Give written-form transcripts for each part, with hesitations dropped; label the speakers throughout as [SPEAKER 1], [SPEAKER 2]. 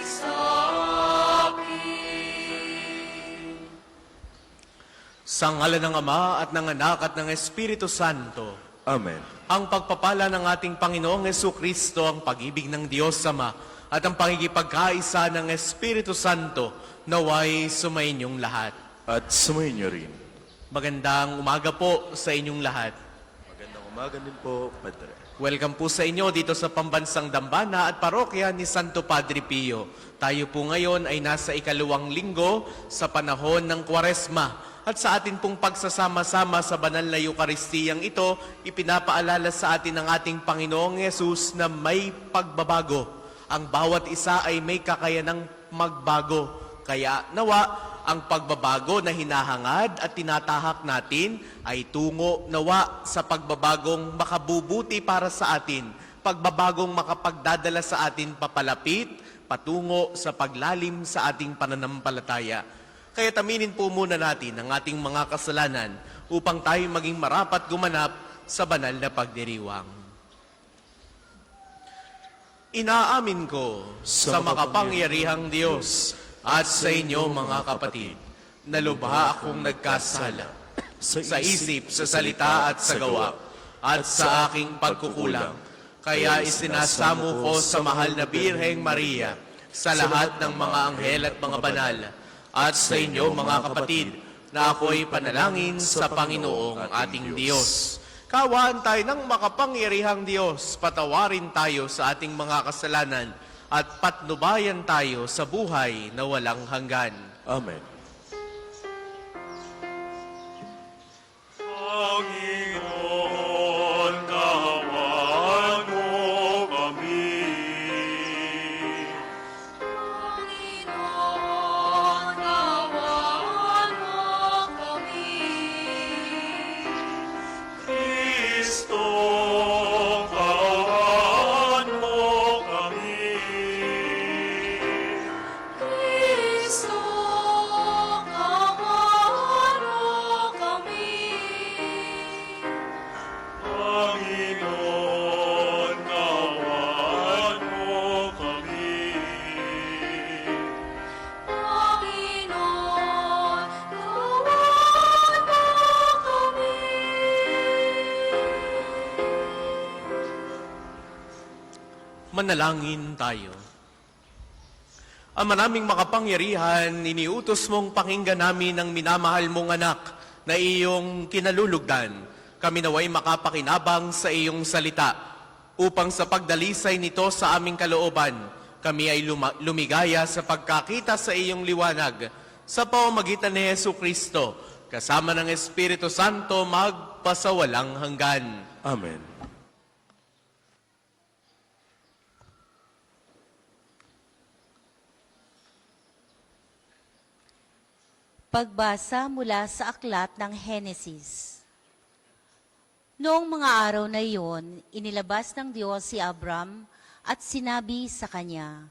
[SPEAKER 1] sa akin.
[SPEAKER 2] Sa ngalan ng Ama at ng Anak at ng Espiritu Santo.
[SPEAKER 3] Amen.
[SPEAKER 2] Ang pagpapala ng ating Panginoong Jesucristo, ang pag-ibig ng Diyos Ama, at ang pangigipagkaisa ng Espiritu Santo, naway sumainyong lahat.
[SPEAKER 3] At sumayin niyo rin.
[SPEAKER 2] Magandang umaga po sa inyong lahat.
[SPEAKER 3] Magandang umaga din po, Padre.
[SPEAKER 2] Welcome po sa inyo dito sa Pambansang Dambana at Parokya ni Santo Padre Pio. Tayo po ngayon ay nasa ikalawang linggo sa panahon ng Kwaresma. At sa atin pong pagsasama-sama sa banal na Eukaristiyang ito, ipinapaalala sa atin ng ating Panginoong Yesus na may pagbabago. Ang bawat isa ay may kakayanang magbago. Kaya nawa, ang pagbabago na hinahangad at tinatahak natin ay tungo nawa sa pagbabagong makabubuti para sa atin. Pagbabagong makapagdadala sa atin papalapit, patungo sa paglalim sa ating pananampalataya. Kaya taminin po muna natin ang ating mga kasalanan upang tayo maging marapat gumanap sa banal na pagdiriwang. Inaamin ko sa makapangyarihang Diyos at sa inyo mga kapatid, na lubha akong nagkasala sa isip, sa salita at sa gawa, at sa aking pagkukulang. Kaya isinasamo ko sa mahal na Birheng Maria, sa lahat ng mga anghel at mga banal, at sa inyo mga kapatid, na ako'y panalangin sa Panginoong ating Diyos. Kawaan tayo ng makapangyarihang Diyos, patawarin tayo sa ating mga kasalanan, at patnubayan tayo sa buhay na walang hanggan.
[SPEAKER 3] Amen.
[SPEAKER 1] Panginoon, kaawaan mo kami. Panginoon, kaawaan mo kami. Kristo, kaawaan mo kami. Kristo, kaawaan mo kami. Panginoon, kaawaan mo kami. Panginoon, kaawaan mo kami.
[SPEAKER 2] Manalangin tayo. Ama naming makapangyarihan, iniutos mong pakinggan namin ang minamahal mong anak na iyong kinalulugdan. Kami naway makapakinabang sa iyong salita upang sa pagdalisay nito sa aming kalooban, kami ay lumigaya sa pagkakita sa iyong liwanag sa pamamagitan ni Jesucristo, kasama ng Espiritu Santo magpasawalang hanggan.
[SPEAKER 3] Amen.
[SPEAKER 4] Pagbasa mula sa aklat ng Henesis. Noong mga araw na iyon, inilabas ng Diyos si Abram at sinabi sa kanya,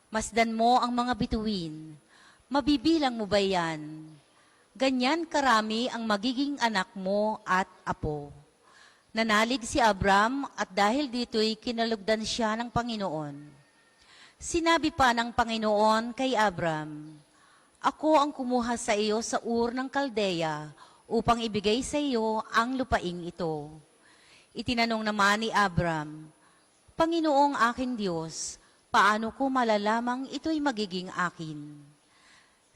[SPEAKER 4] "Masdan mo ang mga bituin, mabibilang mo ba yan? Ganyan karami ang magiging anak mo at apo." Nanalig si Abram at dahil dito'y kinalugdan siya ng Panginoon. Sinabi pa ng Panginoon kay Abram, "Ako ang kumuha sa iyo sa Ur ng Kaldeya upang ibigay sa iyo ang lupaing ito." Itinanong naman ni Abram, "Panginoong aking Diyos, paano ko malalamang ito'y magiging akin?"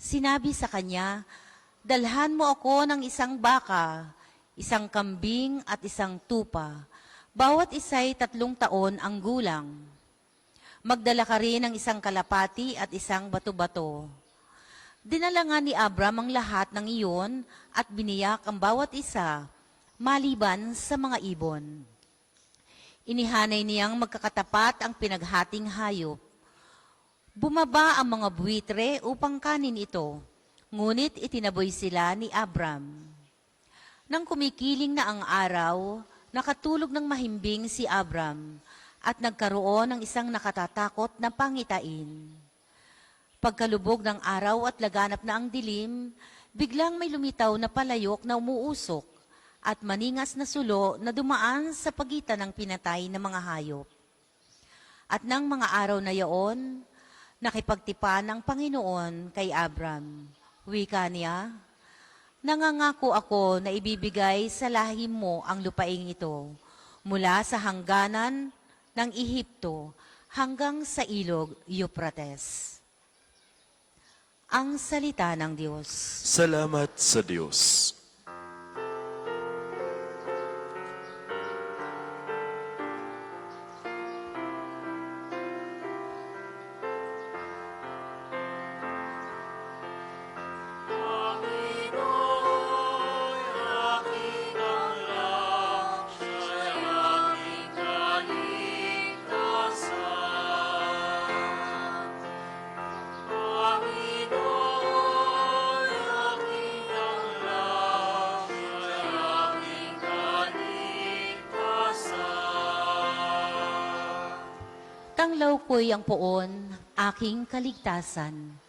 [SPEAKER 4] Sinabi sa kanya, "Dalhan mo ako ng isang baka, isang kambing at isang tupa. Bawat isa'y 3 taon ang gulang. Magdala ka rin ng isang kalapati at isang bato-bato." Dinala nga ni Abram ang lahat ng iyon at biniyak ang bawat isa, maliban sa mga ibon. Inihanay niyang magkakatapat ang pinaghating hayop. Bumaba ang mga buwitre upang kanin ito, ngunit itinaboy sila ni Abram. Nang kumikiling na ang araw, nakatulog ng mahimbing si Abram at nagkaroon ng isang nakatatakot na pangitain. Pagkalubog ng araw at laganap na ang dilim, biglang may lumitaw na palayok na umuusok at maningas na sulo na dumaan sa pagitan ng pinatay na mga hayop. At nang mga araw na yaon, Nakipagtipan ang Panginoon kay Abram. Wika niya, nangangako ako na ibibigay sa lahi mo ang lupaing ito, mula sa hangganan ng Ehipto hanggang sa ilog Euphrates. Ang salita ng Diyos.
[SPEAKER 3] Salamat sa Diyos.
[SPEAKER 4] Tanglaw ko'y ang poon, aking kaligtasan.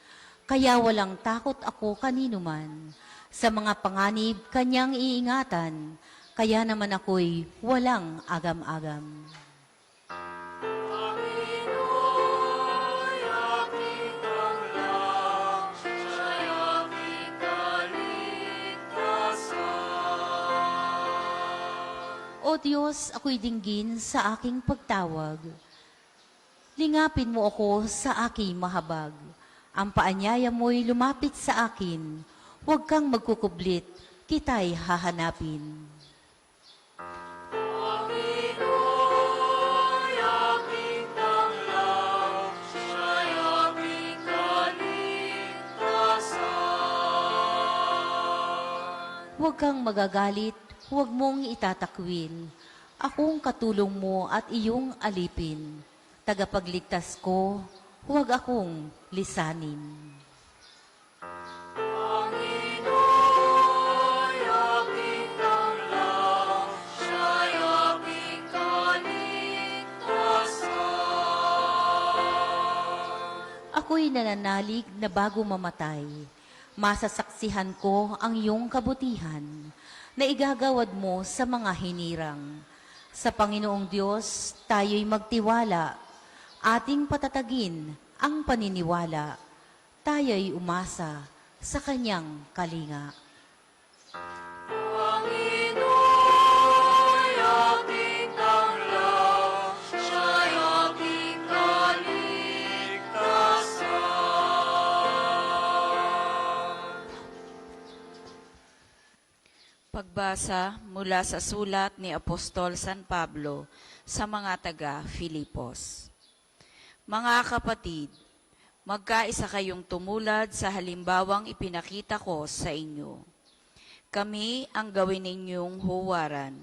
[SPEAKER 4] Kaya walang takot ako kanino man. Sa mga panganib, kanyang iingatan. Kaya naman ako'y walang agam-agam. O Diyos, ako'y dinggin sa aking pagtawag. Lingapin mo ako sa aking mahabag. Ang paanyaya mo'y lumapit sa akin. Huwag kang magkukublit, kita'y hahanapin. Huwag kang magagalit, huwag mong itatakwil. Akong katulong mo at iyong alipin. Tagapagligtas ko, huwag akong lisanin. Ako'y nananalig na bago mamatay. Masasaksihan ko ang iyong kabutihan na igagawad mo sa mga hinirang. Sa Panginoong Diyos, tayo'y magtiwala. Ating patatagin ang paniniwala. Tayo'y umasa sa kanyang kalinga.
[SPEAKER 5] Pagbasa mula sa sulat ni Apostol San Pablo sa mga taga-Filipos. Mga kapatid, magkaisa kayong tumulad sa halimbawang ipinakita ko sa inyo. Kami ang gawin ninyong huwaran.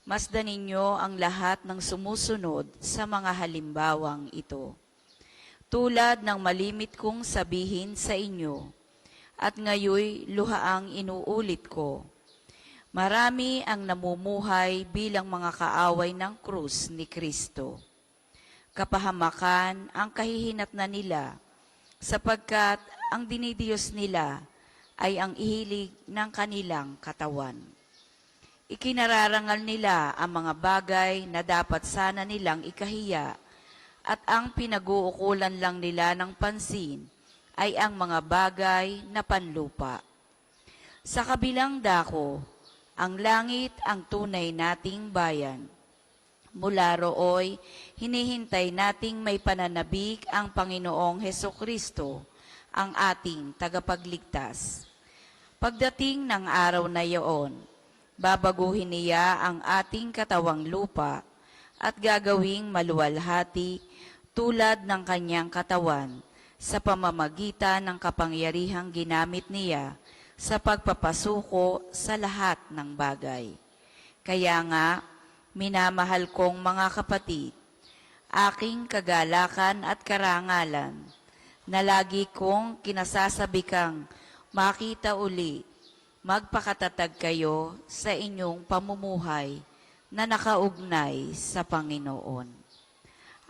[SPEAKER 5] Masdan ninyo ang lahat ng sumusunod sa mga halimbawang ito. Tulad ng malimit kong sabihin sa inyo, at ngayoy luhaang inuulit ko. Marami ang namumuhay bilang mga kaaway ng krus ni Kristo. Kapahamakan ang kahihinatnan nila, sapagkat ang dinidiyos nila ay ang ihilig ng kanilang katawan. Ikinararangal nila ang mga bagay na dapat sana nilang ikahiya, at ang pinag-uukulan lang nila ng pansin ay ang mga bagay na panlupa. Sa kabilang dako, ang langit ang tunay nating bayan. Mula rooy, hinihintay nating may pananabik ang Panginoong Hesukristo, ang ating tagapagligtas. Pagdating ng araw na iyon, babaguhin niya ang ating katawang lupa at gagawing maluwalhati tulad ng kanyang katawan sa pamamagitan ng kapangyarihang ginamit niya sa pagpapasuko sa lahat ng bagay. Kaya nga, minamahal kong mga kapatid, aking kagalakan at karangalan, na lagi kong kinasasabikang makita uli, magpakatatag kayo sa inyong pamumuhay na nakaugnay sa Panginoon.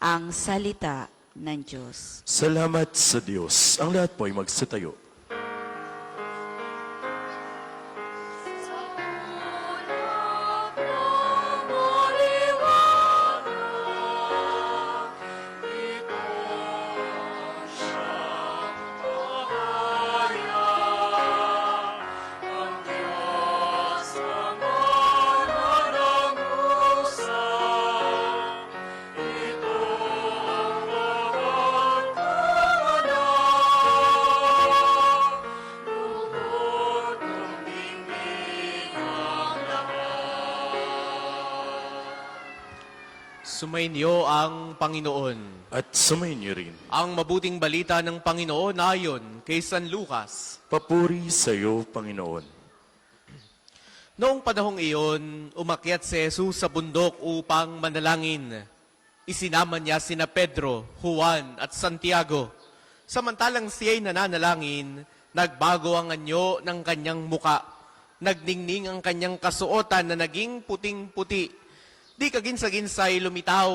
[SPEAKER 5] Ang salita ng Diyos.
[SPEAKER 3] Salamat sa Diyos. Ang lahat po ay magsitayo.
[SPEAKER 2] Sumainyo ang Panginoon.
[SPEAKER 3] At sumainyo rin.
[SPEAKER 2] Ang mabuting balita ng Panginoon ayon kay San Lucas.
[SPEAKER 3] Papuri sa iyo, Panginoon.
[SPEAKER 2] Noong panahong iyon, umakyat si Jesus sa bundok upang manalangin. Isinama niya sina Pedro, Juan at Santiago. Samantalang siya'y nananalangin, nagbago ang anyo ng kanyang muka. Nagningning ang kanyang kasuotan na naging puting-puti. Di kaginsa-ginsay lumitaw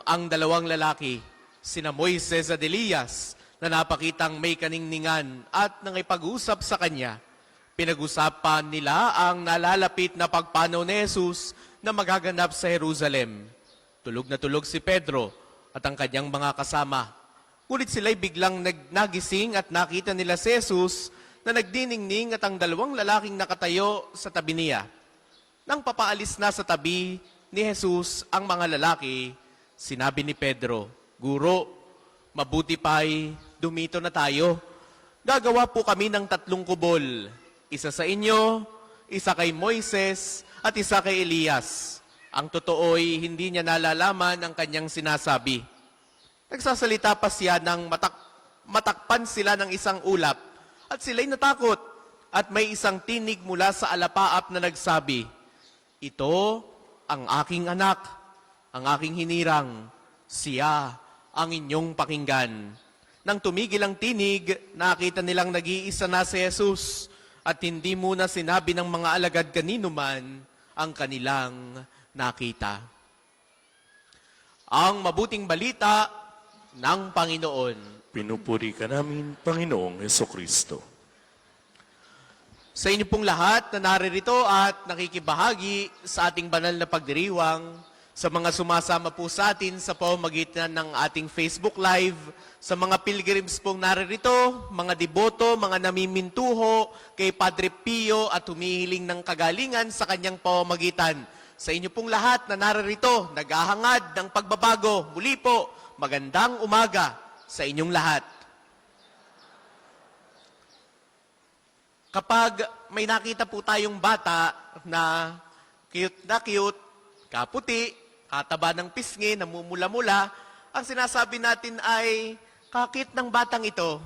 [SPEAKER 2] ang dalawang lalaki, sina Moises at Elias, na napakitang may kaningningan at nangipag-usap sa kanya. Pinag-usapan nila ang nalalapit na pagpanaw ni Jesus na magaganap sa Jerusalem. Tulog na tulog si Pedro at ang kanyang mga kasama. Ngunit sila'y biglang nagising at nakita nila si Jesus na nagdiningning at ang dalawang lalaking nakatayo sa tabi niya. Nang papaalis na sa tabi ni Jesus ang mga lalaki, sinabi ni Pedro, "Guro, mabuti pa'y dumito na tayo. Gagawa po kami ng 3 kubol. Isa sa inyo, isa kay Moises, at isa kay Elias." Ang totoo'y hindi niya nalalaman ang kanyang sinasabi. Nagsasalita pa siya nang matakpan sila ng isang ulap at sila'y natakot at may isang tinig mula sa alapaap na nagsabi, "Ito ang aking anak, ang aking hinirang, siya ang inyong pakinggan." Nang tumigil ang tinig, nakita nilang nag-iisa na si Jesus at hindi muna sinabi ng mga alagad kanino man ang kanilang nakita. Ang mabuting balita ng Panginoon.
[SPEAKER 3] Pinupuri ka namin, Panginoong Hesukristo.
[SPEAKER 2] Sa inyo pong lahat na naririto at nakikibahagi sa ating banal na pagdiriwang, sa mga sumasama po sa atin sa pamamagitan ng ating Facebook Live, sa mga pilgrims pong naririto, mga deboto, mga namimintuho kay Padre Pio at humihiling ng kagalingan sa kanyang pamamagitan. Sa inyo pong lahat na naririto, naghahangad ng pagbabago, muli po, magandang umaga sa inyong lahat. Kapag may nakita po tayong bata na cute, kaputi, kataba ng pisngi, namumula-mula, ang sinasabi natin ay, kakit ng batang ito,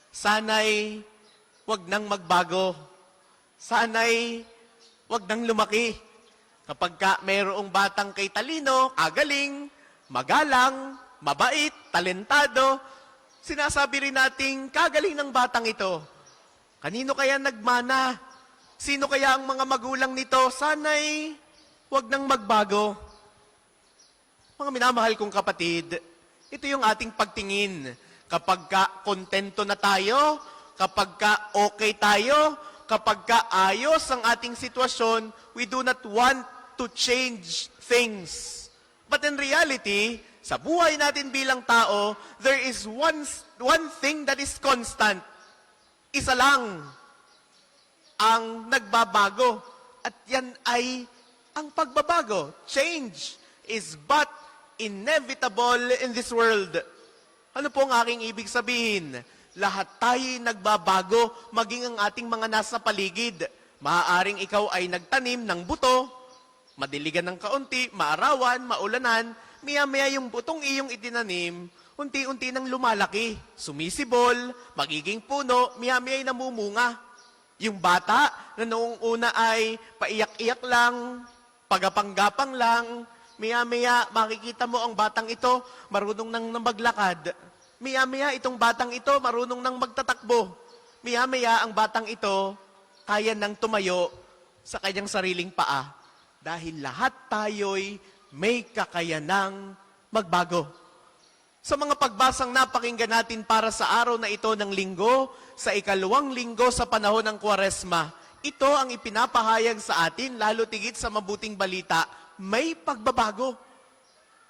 [SPEAKER 2] sana'y wag nang magbago, sana'y wag nang lumaki. Kapag mayroong batang kay talino, agaling, magalang, mabait, talentado, sinasabi rin nating kagaling ng batang ito. Kanino kaya nagmana? Sino kaya ang mga magulang nito? Sana'y wag nang magbago. Mga minamahal kong kapatid, ito yung ating pagtingin. Kapag kontento na tayo, kapag okay tayo, kapag ayos ang ating sitwasyon, we do not want to change things. But in reality, sa buhay natin bilang tao, there is one thing that is constant. Isa lang ang nagbabago. At yan ay ang pagbabago. Change is but inevitable in this world. Ano po ang aking ibig sabihin? Lahat tayo nagbabago, maging ang ating mga nasa paligid. Maaaring ikaw ay nagtanim ng buto, madiligan ng kaunti, maarawan, maulanan, maya-maya yung butong iyong itinanim, unti-unti nang lumalaki, sumisibol, magiging puno, maya-maya namumunga. Yung bata na noong una ay paiyak-iyak lang, pagapang-gapang lang, maya-maya makikita mo ang batang ito, marunong nang maglakad. Maya-maya itong batang ito, marunong nang magtatakbo. Maya-maya ang batang ito, kaya nang tumayo sa kanyang sariling paa. Dahil lahat tayo'y may kakayanang magbago. Sa mga pagbasang napakinggan natin para sa araw na ito ng linggo, sa 2nd linggo sa panahon ng Kwaresma, ito ang ipinapahayag sa atin, lalo tigit sa mabuting balita, may pagbabago.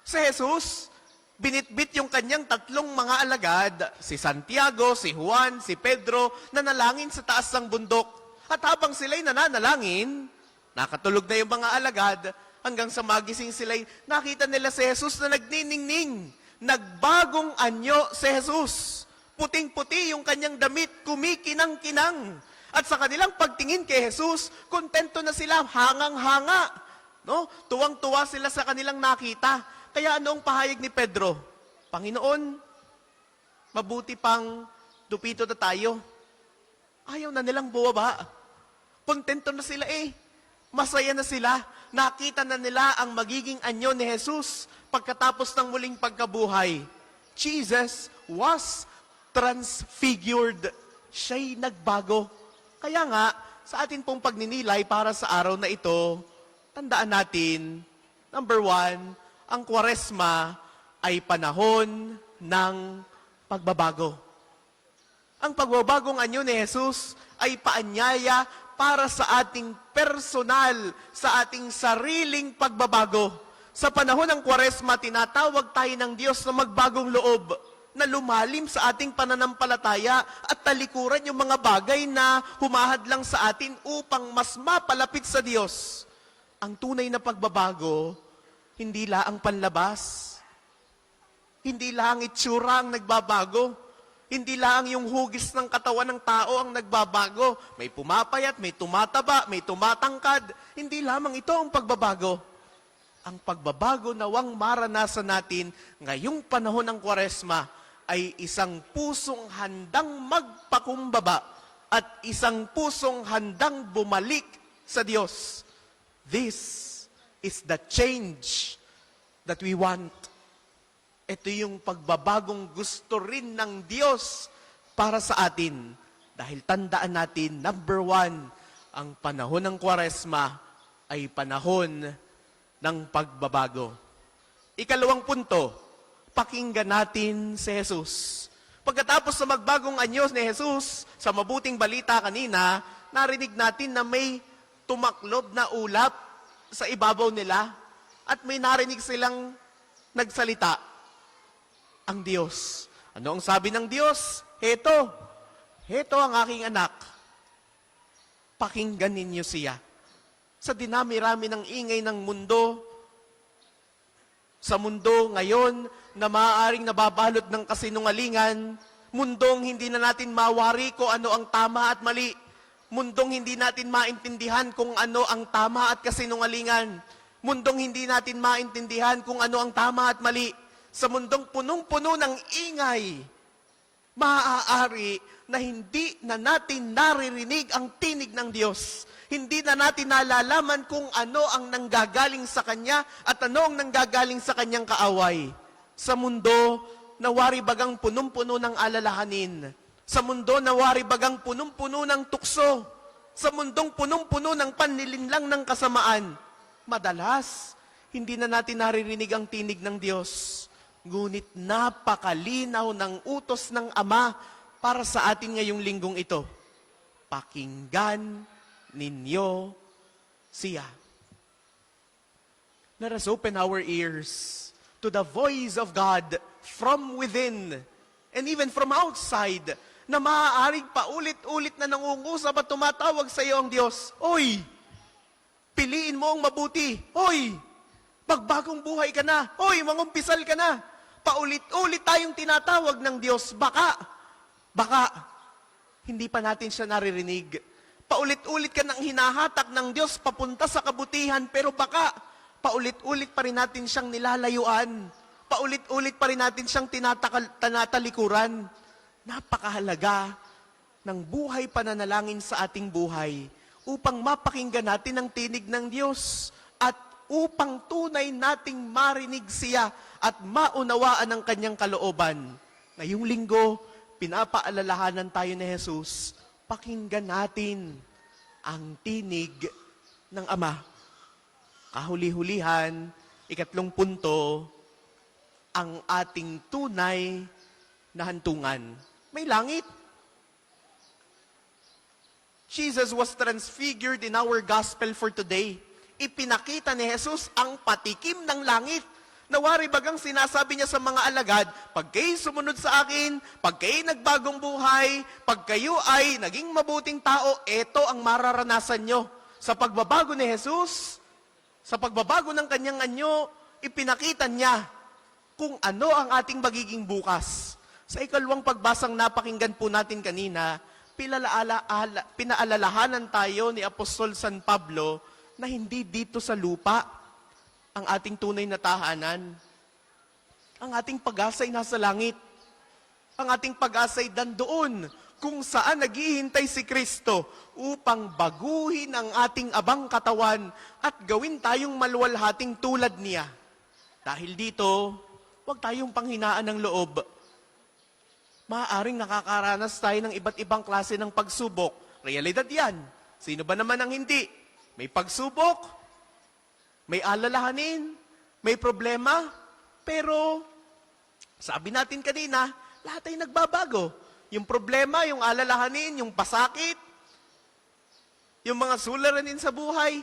[SPEAKER 2] Si Jesus, binitbit yung kanyang 3 mga alagad, si Santiago, si Juan, si Pedro, na nalangin sa taas ng bundok. At habang sila'y nananalangin, nakatulog na yung mga alagad, hanggang sa magising sila'y nakita nila si Jesus na nagniningning. Nagbagong anyo si Jesus. Puting-puti yung kanyang damit, kumikinang-kinang. At sa kanilang pagtingin kay Jesus, kontento na sila, hangang-hanga. No? Tuwang-tuwa sila sa kanilang nakita. Kaya ano ang pahayag ni Pedro? Panginoon, mabuti pang dupito na tayo. Ayaw na nilang bumaba. Kontento na sila eh. Masaya na sila. Nakita na nila ang magiging anyo ni Jesus pagkatapos ng muling pagkabuhay. Jesus was transfigured. Siya'y nagbago. Kaya nga, sa atin pong pagninilay para sa araw na ito, tandaan natin, number 1, ang Kwaresma ay panahon ng pagbabago. Ang pagbabagong anyo ni Jesus ay paanyaya para sa ating personal, sa ating sariling pagbabago. Sa panahon ng Kwaresma, tinatawag tayo ng Diyos na magbagong loob, na lumalim sa ating pananampalataya at talikuran yung mga bagay na humahadlang sa atin upang mas mapalapit sa Diyos. Ang tunay na pagbabago, hindi lang panlabas, hindi lang itsura ang nagbabago, hindi lang yung hugis ng katawan ng tao ang nagbabago. May pumapayat, may tumataba, may tumatangkad. Hindi lamang ito ang pagbabago. Ang pagbabago nawang maranasan natin ngayong panahon ng Kwaresma ay isang pusong handang magpakumbaba at isang pusong handang bumalik sa Diyos. This is the change that we want. Ito yung pagbabagong gusto rin ng Diyos para sa atin. Dahil tandaan natin, number 1, ang panahon ng Kwaresma ay panahon ng pagbabago. Ikalawang punto, pakinggan natin si Jesus. Pagkatapos sa magbagong anyo ni Jesus, sa mabuting balita kanina, narinig natin na may tumaklob na ulap sa ibabaw nila at may narinig silang nagsalita. Ang Diyos. Ano ang sabi ng Diyos? Heto ang aking anak. Pakinggan ninyo siya. Sa dinami-rami ng ingay ng mundo, sa mundo ngayon na maaaring nababalot ng kasinungalingan, mundong hindi na natin mawari kung ano ang tama at mali, mundong hindi natin maintindihan kung ano ang tama at kasinungalingan, mundong hindi natin maintindihan kung ano ang tama at mali, sa mundong punong-puno ng ingay, maaari na hindi na natin naririnig ang tinig ng Diyos. Hindi na natin nalalaman kung ano ang nanggagaling sa Kanya at ano ang nanggagaling sa Kanyang kaaway. Sa mundo, nawari bagang punong-puno ng alalahanin. Sa mundo, nawari bagang punong-puno ng tukso. Sa mundong punong-puno ng panlilinlang ng kasamaan. Madalas, hindi na natin naririnig ang tinig ng Diyos. Ngunit napakalinaw ng utos ng Ama para sa atin ngayong linggong ito. Pakinggan ninyo siya. Let us open our ears to the voice of God from within and even from outside na maaaring paulit-ulit na nangungusap at tumatawag sa iyo ang Diyos. Oy! Piliin mo ang mabuti. Oy! Magbagong buhay ka na. Oy! Mangumpisal ka na. Paulit-ulit tayong tinatawag ng Diyos. Baka, hindi pa natin siya naririnig. Paulit-ulit ka nang hinahatak ng Diyos papunta sa kabutihan, pero baka, paulit-ulit pa rin natin siyang nilalayuan. Paulit-ulit pa rin natin siyang tinatalikuran. Napakahalaga ng buhay pananalangin sa ating buhay upang mapakinggan natin ang tinig ng Diyos at upang tunay nating marinig siya at maunawaan ang kanyang kalooban. Ngayong linggo, pinapaalalahanan tayo ni Jesus, pakinggan natin ang tinig ng Ama. Kahuli-hulihan, ikatlong punto, ang ating tunay na hantungan. May langit. Jesus was transfigured in our gospel for today. Ipinakita ni Jesus ang patikim ng langit. Nawari bagang sinasabi niya sa mga alagad, pag kayo sumunod sa akin, pag kayo nagbagong buhay, pag kayo ay naging mabuting tao, ito ang mararanasan nyo. Sa pagbabago ni Jesus, sa pagbabago ng kanyang anyo, ipinakita niya kung ano ang ating magiging bukas. Sa ikalawang pagbasang napakinggan po natin kanina, pinaalalahanan tayo ni Apostol San Pablo na hindi dito sa lupa ang ating tunay na tahanan. Ang ating pag-asa ay nasa langit. Ang ating pag-asa ay dandoon kung saan naghihintay si Kristo upang baguhin ang ating abang katawan at gawin tayong maluwalhating tulad niya. Dahil dito, huwag tayong panghinaan ng loob. Maaaring nakakaranas tayo ng iba't ibang klase ng pagsubok. Realidad yan. Sino ba naman ang hindi? May pagsubok, may alalahanin, may problema, pero sabi natin kanina, lahat ay nagbabago. Yung problema, yung alalahanin, yung pasakit, yung mga suliranin sa buhay,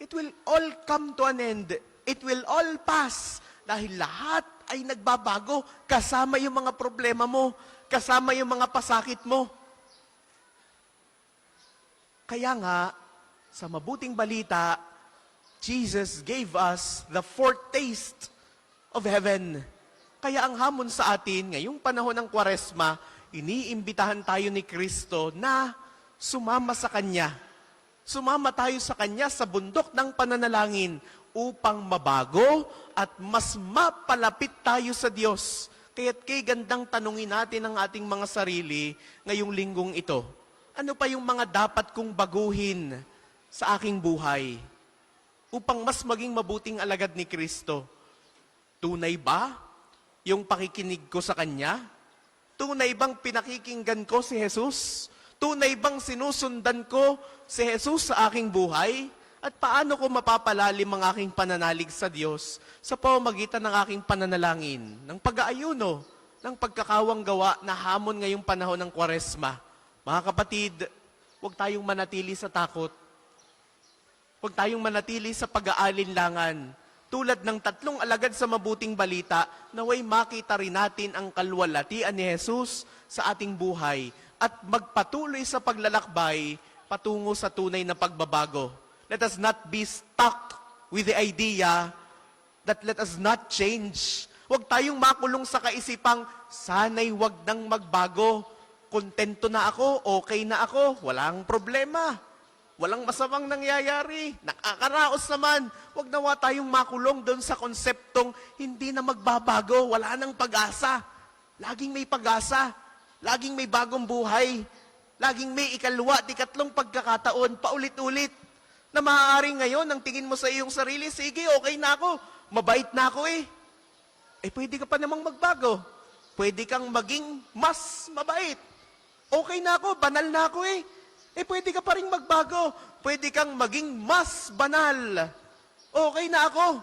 [SPEAKER 2] it will all come to an end. It will all pass. Dahil lahat ay nagbabago kasama yung mga problema mo, kasama yung mga pasakit mo. Kaya nga, sa mabuting balita, Jesus gave us the foretaste of heaven. Kaya ang hamon sa atin, ngayong panahon ng Kwaresma, iniimbitahan tayo ni Kristo na sumama sa Kanya. Sumama tayo sa Kanya sa bundok ng pananalangin upang mabago at mas mapalapit tayo sa Diyos. Kaya't kay gandang tanungin natin ang ating mga sarili ngayong linggong ito. Ano pa yung mga dapat kong baguhin sa aking buhay upang mas maging mabuting alagad ni Kristo? Tunay ba yung pakikinig ko sa Kanya? Tunay bang pinakikinggan ko si Jesus? Tunay bang sinusundan ko si Jesus sa aking buhay? At paano ko mapapalalim ang aking pananalig sa Diyos sa pamamagitan ng aking pananalangin, ng pag-aayuno, ng pagkakawang gawa na hamon ngayong panahon ng Kwaresma? Mga kapatid, huwag tayong manatili sa takot. Huwag tayong manatili sa pag-aalinlangan. Tulad ng 3 alagad sa mabuting balita, naway makita rin natin ang kalwalhatian ni Jesus sa ating buhay at magpatuloy sa paglalakbay patungo sa tunay na pagbabago. Let us not be stuck with the idea that let us not change. Huwag tayong makulong sa kaisipang, sana'y wag nang magbago. Kontento na ako, okay na ako, walang problema. Walang masamang nangyayari. Nakakaraos naman. Huwag nawa tayong makulong doon sa konseptong hindi na magbabago. Wala nang pag-asa. Laging may pag-asa. Laging may bagong buhay. Laging may ikalwa at ikatlong pagkakataon, paulit-ulit. Na maaari ngayon, ang tingin mo sa iyong sarili, sige, okay na ako. Mabait na ako eh. Eh, pwede ka pa namang magbago. Pwede kang maging mas mabait. Okay na ako, banal na ako eh. Eh, pwede ka pa rin magbago. Pwede kang maging mas banal. Okay na ako.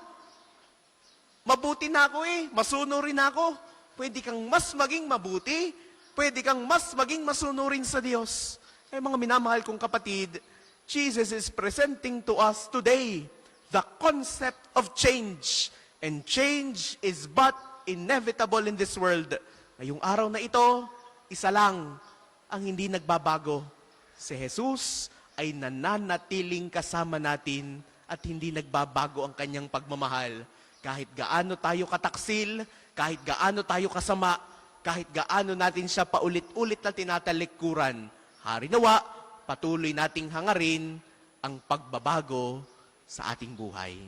[SPEAKER 2] Mabuti na ako eh. Masunurin ako. Pwede kang mas maging mabuti. Pwede kang mas maging masunurin sa Diyos. Eh, mga minamahal kong kapatid, Jesus is presenting to us today the concept of change. And change is but inevitable in this world. Ngayong araw na ito, isa lang ang hindi nagbabago. Si Jesus ay nananatiling kasama natin at hindi nagbabago ang kanyang pagmamahal. Kahit gaano tayo kataksil, kahit gaano tayo kasama, kahit gaano natin siya paulit-ulit na tinatalikuran, hari nawa, patuloy nating hangarin ang pagbabago sa ating buhay.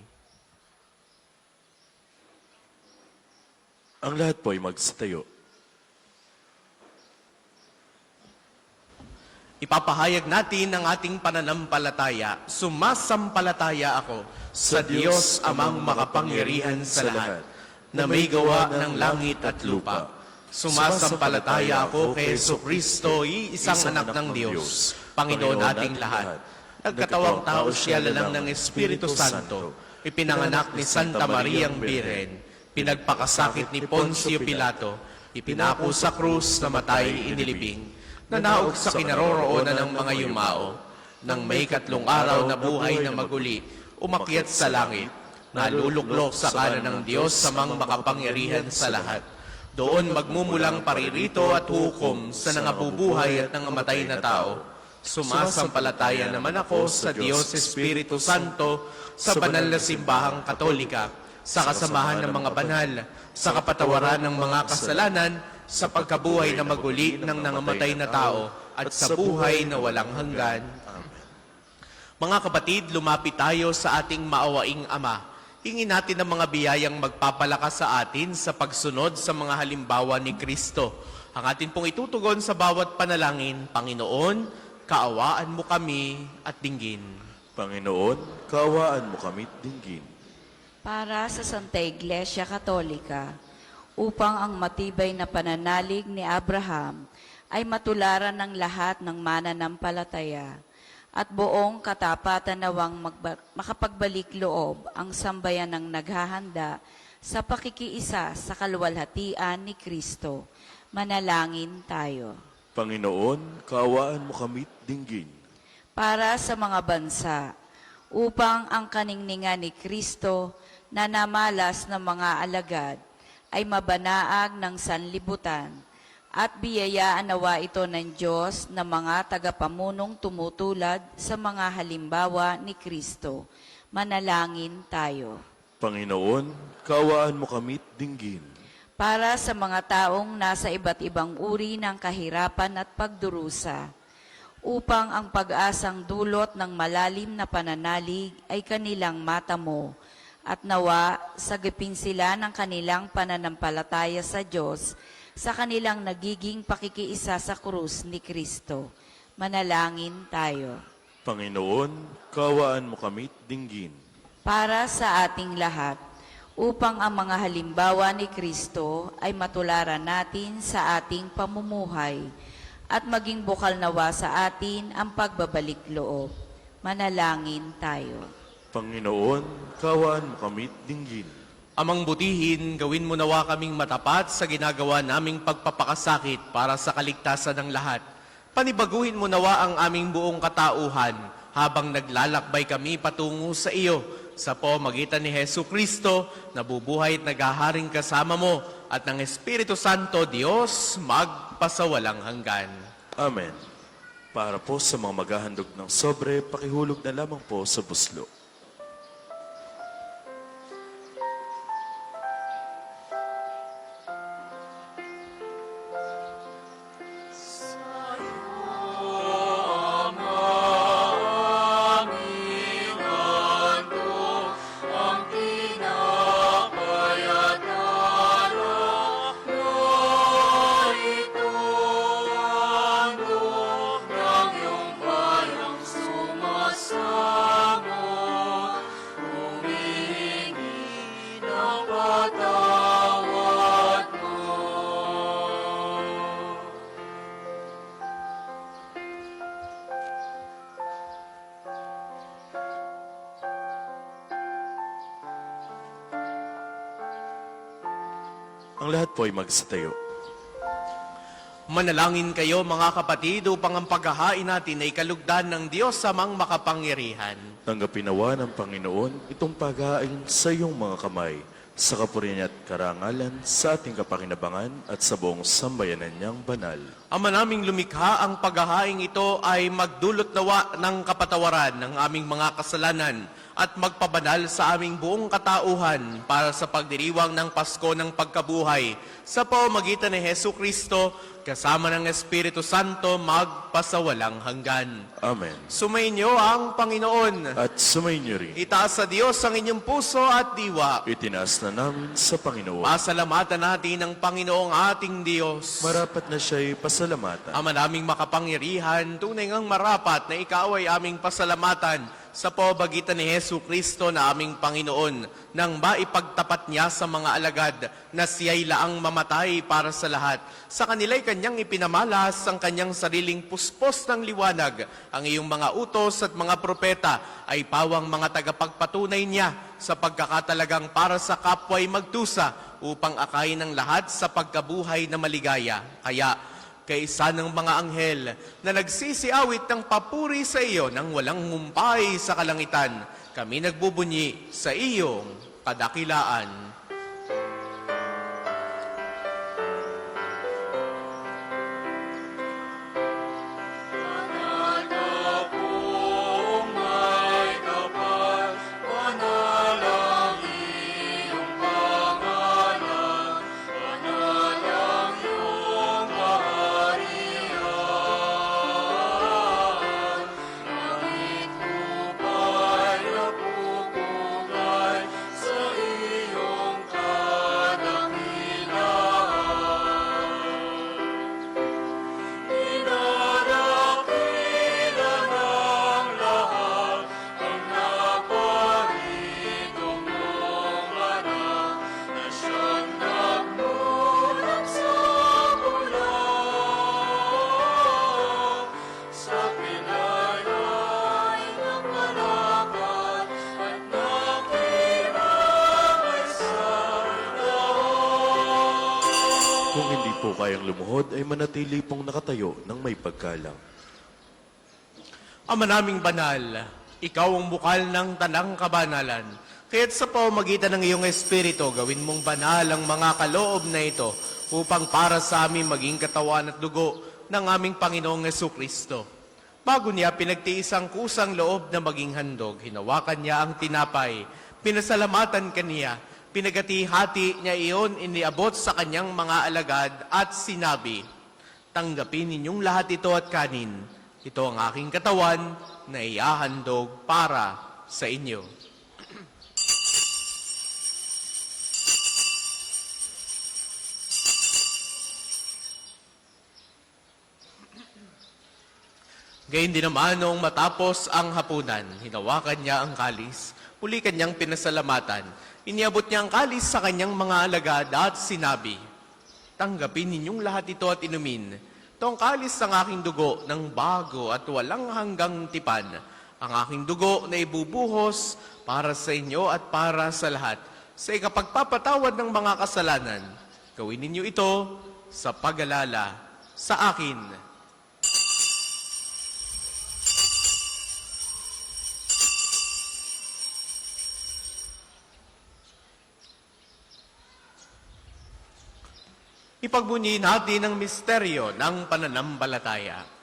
[SPEAKER 3] Ang lahat po ay magsitayo.
[SPEAKER 2] Ipapahayag natin ang ating pananampalataya. Sumasampalataya ako sa Diyos amang makapangyarihan sa lahat, na may gawa ng langit at lupa. Sumasampalataya ako kay Jesucristo, isang anak ng Diyos, Panginoon ating lahat. Nagkatawang tao siya lalang ng Espiritu Santo, ipinanganak ni Santa Mariang Birhen, pinagpakasakit ni Poncio Pilato, ipinako sa krus, namatay, inilibing, nanaog sa kinaroroonan ng mga yumao, nang may 3 araw na buhay na maguli, umakyat sa langit, naluluklok sa kanan ng Diyos sa mga makapangyarihan sa lahat. Doon magmumulang paririto at hukom sa nangabubuhay at nangamatay na tao. Sumasampalataya naman ako sa Diyos Espiritu Santo, sa banal na simbahang katolika, sa kasamahan ng mga banal, sa kapatawaran ng mga kasalanan, sa pagkabuhay na maguli ng nangamatay na tao, at sa buhay na walang hanggan. Mga kapatid, lumapit tayo sa ating maawaing Ama. Hingin natin ang mga biyayang magpapalakas sa atin sa pagsunod sa mga halimbawa ni Kristo. Ang atin pong itutugon sa bawat panalangin, Panginoon, kaawaan mo kami at dinggin.
[SPEAKER 3] Panginoon, kaawaan mo kami at dinggin.
[SPEAKER 5] Para sa Santa Iglesia Katolika, upang ang matibay na pananalig ni Abraham ay matularan ng lahat ng mananampalataya at buong katapatan nawang makapagbalik loob ang sambayan ng naghahanda sa pakikiisa sa kaluwalhatian ni Kristo. Manalangin tayo.
[SPEAKER 3] Panginoon, kaawaan mo kami at dinggin.
[SPEAKER 5] Para sa mga bansa, upang ang kaningningan ni Kristo na namalas ng mga alagad ay mabanaag ng sanlibutan at biyayaan nawa ito ng Diyos na mga tagapamunong tumutulad sa mga halimbawa ni Kristo. Manalangin tayo.
[SPEAKER 3] Panginoon, kaawaan mo kami at dinggin.
[SPEAKER 5] Para sa mga taong nasa iba't ibang uri ng kahirapan at pagdurusa, upang ang pag-asang dulot ng malalim na pananalig ay kanilang matamo, at nawa sagipin sila ng kanilang pananampalataya sa Diyos sa kanilang nagiging pakikiisa sa krus ni Kristo. Manalangin tayo.
[SPEAKER 3] Panginoon, kaawaan mo kami at dinggin.
[SPEAKER 5] Para sa ating lahat, upang ang mga halimbawa ni Kristo ay matularan natin sa ating pamumuhay at maging bukal nawa sa atin ang pagbabalik loob. Manalangin tayo.
[SPEAKER 3] Panginoon, kaawaan mo kami at dinggin.
[SPEAKER 2] Amang butihin, gawin mo nawa kaming matapat sa ginagawa naming pagpapakasakit para sa kaligtasan ng lahat. Panibaguhin mo nawa ang aming buong katauhan habang naglalakbay kami patungo sa iyo sa pamamagitan ni Hesu Kristo, nabubuhay at naghaharing kasama mo at ng Espiritu Santo, Diyos, magpasawalang hanggan.
[SPEAKER 3] Amen. Para po sa mga maghahandog ng sobre, pakihulog na lamang po sa buslo. Ang lahat po ay magsitayo.
[SPEAKER 2] Manalangin kayo mga kapatid upang ang paghahain natin ay kalugdan ng Diyos samang makapangyarihan.
[SPEAKER 3] Tanggapin nawa ng Panginoon itong paghain sa iyong mga kamay, sa kapurihan at karangalan, sa ating kapakinabangan at sa buong sambayanan niyang banal.
[SPEAKER 2] Ama naming lumikha, ang paghahaing ito ay magdulot nawa ng kapatawaran ng aming mga kasalanan at magpabanal sa aming buong katauhan para sa pagdiriwang ng Pasko ng pagkabuhay sa pamamagitan ni Hesu Kristo kasama ng Espiritu Santo magpasawalang hanggan.
[SPEAKER 3] Amen.
[SPEAKER 2] Sumainyo ang Panginoon.
[SPEAKER 3] At sumainyo rin.
[SPEAKER 2] Itaas sa Diyos ang inyong puso at diwa.
[SPEAKER 3] Itinaas na namin sa Panginoon.
[SPEAKER 2] Pasalamatan natin ang Panginoong ating Diyos.
[SPEAKER 3] Marapat na siya'y pasalamatan.
[SPEAKER 2] Ama naming makapangyarihan, tunay ngang marapat na ikaw ay aming pasalamatan sa pamamagitan ni Hesu Kristo na aming Panginoon nang maipagtapat niya sa mga alagad na siya'y laang mamatay para sa lahat. Sa kanila'y kanyang ipinamalas ang kanyang sariling puspos ng liwanag. Ang iyong mga utos at mga propeta ay pawang mga tagapagpatunay niya sa pagkakatalagang para sa kapwa'y magtusa upang akayin ng lahat sa pagkabuhay na maligaya. Kaya, kaisa ng mga anghel na nagsisiawit ng papuri sa iyo nang walang humpay sa kalangitan, kami nagbubunyi sa iyong kadakilaan.
[SPEAKER 1] Sa
[SPEAKER 3] bayang lumuhod ay manatili pong nakatayo ng may paggalang.
[SPEAKER 2] Ama naming banal, ikaw ang bukal ng tanang kabanalan. Kaya't sa pamamagitan ng iyong Espiritu, gawin mong banal ang mga kaloob na ito upang para sa amin maging katawan at dugo ng aming Panginoong Jesucristo. Bago niya pinagtiis ang kusang loob na maging handog, hinawakan niya ang tinapay, pinasalamatan kaniya, pinagati-hati niya iyon iniabot sa kanyang mga alagad at sinabi, "Tanggapin ninyong lahat ito at kanin. Ito ang aking katawan na ihahandog para sa inyo." Gayun din naman noong matapos ang hapunan, hinawakan niya ang kalis, muli kanyang pinasalamatan. Iniabot niya ang kalis sa kanyang mga alagad at sinabi, "Tanggapin ninyong lahat ito at inumin. Ito ang kalis ng aking dugo ng bago at walang hanggang tipan. Ang aking dugo na ibubuhos para sa inyo at para sa lahat. Sa ikapagpapatawad ng mga kasalanan, gawin ninyo ito sa pag-alala sa akin." Ipagbunyi natin ang misteryo ng pananampalataya.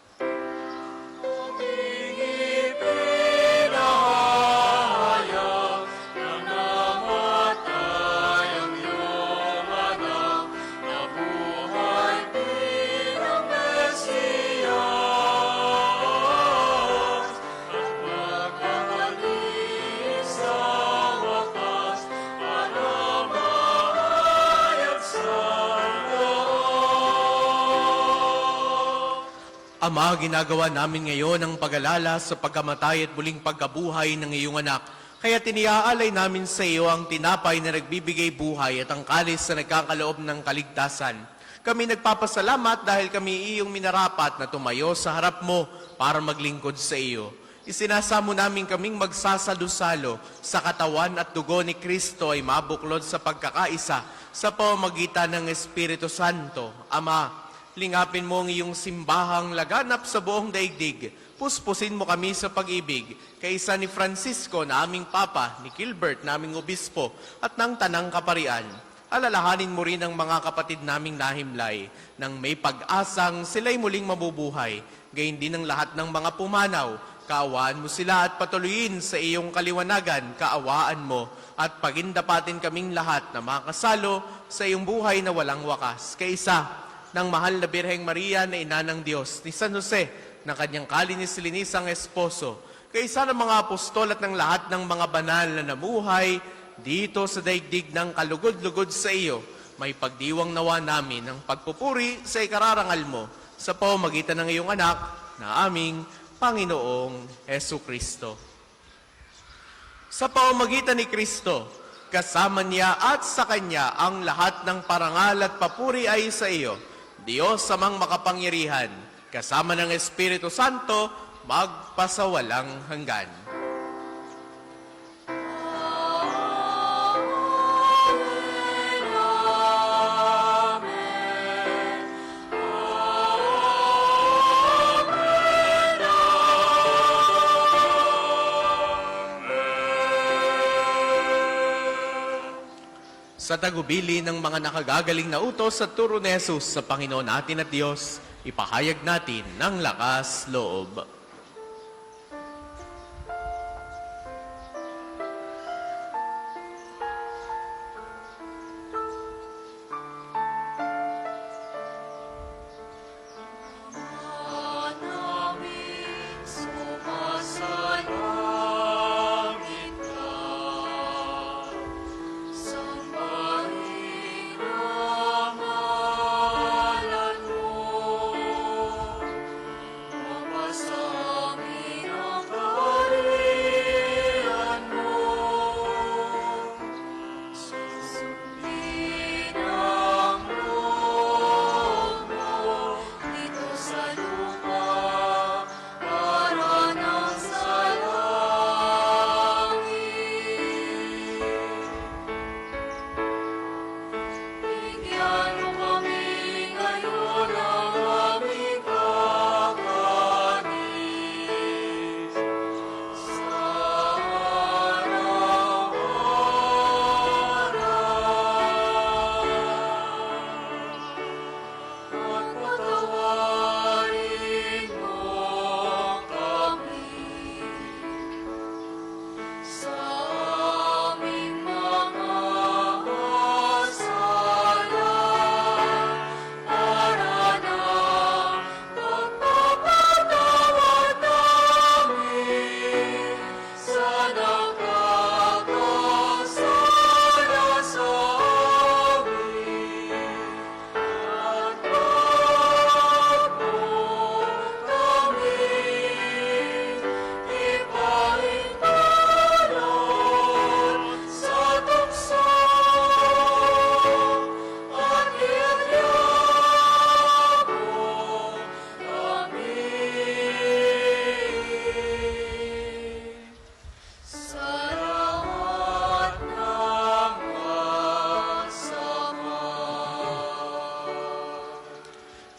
[SPEAKER 2] Ama, ginagawa namin ngayon ang pag-alala sa pagkamatay at muling pagkabuhay ng iyong anak. Kaya tiniaalay namin sa iyo ang tinapay na nagbibigay buhay at ang kalis na nagkakaloob ng kaligtasan. Kami nagpapasalamat dahil kami iyong minarapat na tumayo sa harap mo para maglingkod sa iyo. Isinasamo namin kaming magsasalo-salo sa katawan at dugo ni Kristo ay mabuklod sa pagkakaisa sa pamamagitan ng Espiritu Santo. Ama, lingapin mo ang iyong simbahang laganap sa buong daigdig. Puspusin mo kami sa pag-ibig. Kaisa ni Francisco na aming Papa, ni Gilbert na aming Obispo, at ng Tanang Kaparian. Alalahanin mo rin ang mga kapatid naming nahimlay, nang may pag-asang sila'y muling mabubuhay. Gayon din ang lahat ng mga pumanaw. Kaawaan mo sila at patuloyin sa iyong kaliwanagan, kaawaan mo, at pagindapatin kaming lahat na makasalo sa iyong buhay na walang wakas. Kaisa ng mahal na Birheng Maria na ina ng Diyos, ni San Jose na kanyang kalinis-linisang esposo, kaisa ng mga apostol at ng lahat ng mga banal na namuhay dito sa daigdig ng kalugod-lugod sa iyo, may pagdiwang nawa namin ang pagpupuri sa ikararangal mo sa pamamagitan ng iyong anak na aming Panginoong Jesucristo. Sa pamamagitan ni Kristo, kasama niya at sa Kanya ang lahat ng parangal at papuri ay sa iyo, Diyos amang makapangyarihan, kasama ng Espiritu Santo, magpasawalang hanggan. Sa tagubili ng mga nakagagaling na utos sa turo ni Jesus sa Panginoon natin at Diyos, ipahayag natin ng lakas loob.
[SPEAKER 1] Sa